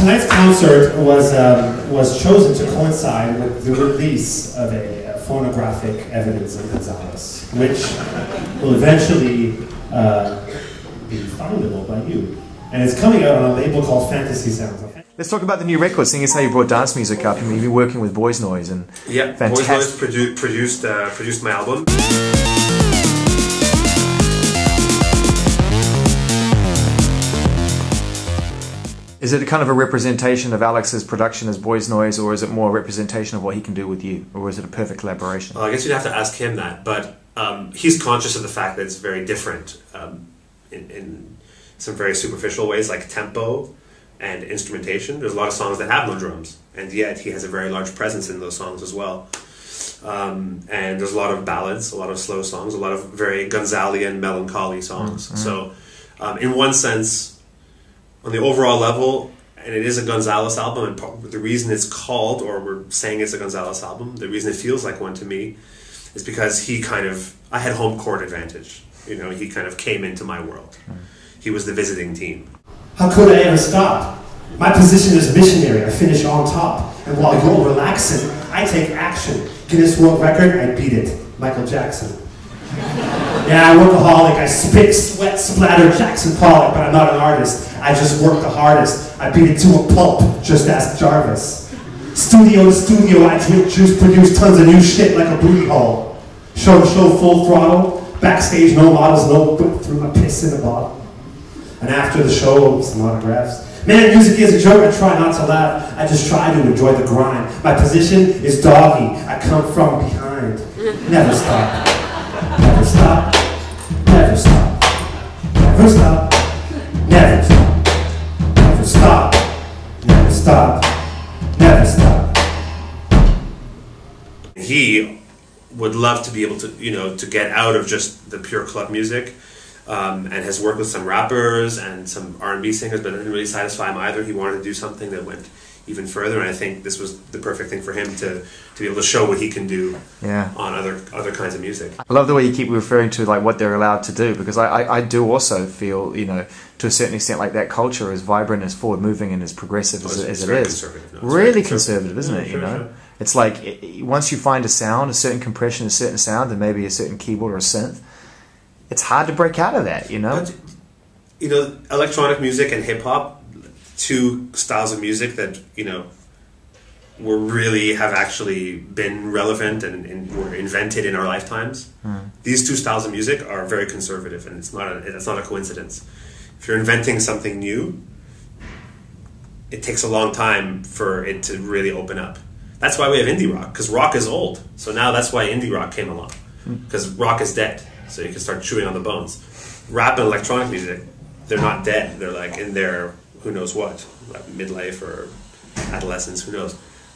Tonight's concert was chosen to coincide with the release of a phonographic evidence of Gonzales, which will eventually be findable by you. And it's coming out on a label called Fantasy Sounds. Let's talk about the new record. Seeing as how you brought dance music up, and you've been working with Boys Noise, and yeah, Boys Noise produced my album. Is it kind of a representation of Alex's production as Boys Noise, or is it more a representation of what he can do with you, or is it a perfect collaboration? Well, I guess you'd have to ask him that, but he's conscious of the fact that it's very different in some very superficial ways, like tempo and instrumentation. There's a lot of songs that have no drums, and yet he has a very large presence in those songs as well. And there's a lot of ballads, a lot of slow songs, a lot of very Gonzalian, melancholy songs. Mm-hmm. So in one sense, on the overall level, and it is a Gonzales album, and the reason it's called, or we're saying it's a Gonzales album, the reason it feels like one to me, is because I had home court advantage. You know, he kind of came into my world. He was the visiting team. How could I ever stop? My position is missionary. I finish on top. And while you're relaxing, I take action. Guinness World Record, I beat it. Michael Jackson. Yeah, workaholic. I spit, sweat, splatter Jackson Pollock, but I'm not an artist. I just work the hardest. I beat it to a pulp. Just ask Jarvis. Studio to studio, I drink juice, produce tons of new shit like a booty hole. Show to show, full throttle. Backstage, no models, no whip through my piss in a bottle. And after the show, some autographs. Man, music is a joke, I try not to laugh. I just try to enjoy the grind. My position is doggy, I come from behind. Never stop, never stop, never stop, never stop, never stop, never stop, never stop, never stop. He would love to be able to, you know, to get out of just the pure club music. And has worked with some rappers and some R&B singers, but it didn't really satisfy him either. He wanted to do something that went even further, and I think this was the perfect thing for him to be able to show what he can do on other kinds of music. I love the way you keep referring to like what they're allowed to do, because I do also feel, you know, to a certain extent, like that culture is vibrant, as forward moving, and as progressive as it is. Really conservative, isn't it? You know, it's like once you find a sound, a certain compression, a certain sound, and maybe a certain keyboard or a synth, it's hard to break out of that, you know? But, you know, electronic music and hip-hop, two styles of music that, you know, have actually been relevant and were invented in our lifetimes. These two styles of music are very conservative, and it's not a coincidence. If you're inventing something new, it takes a long time for it to really open up. That's why we have indie rock, because rock is old. So now that's why indie rock came along, because rock is dead. So you can start chewing on the bones. Rap and electronic music, they're not dead. They're like in their who knows what, like midlife or adolescence, who knows.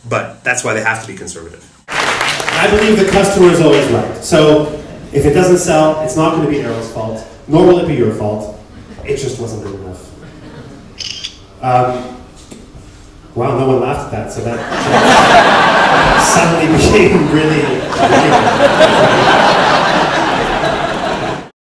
But that's why they have to be conservative. I believe the customer is always right. So if it doesn't sell, it's not going to be Errol's fault, nor will it be your fault. It just wasn't good enough. Wow, no one laughed at that, so that suddenly became really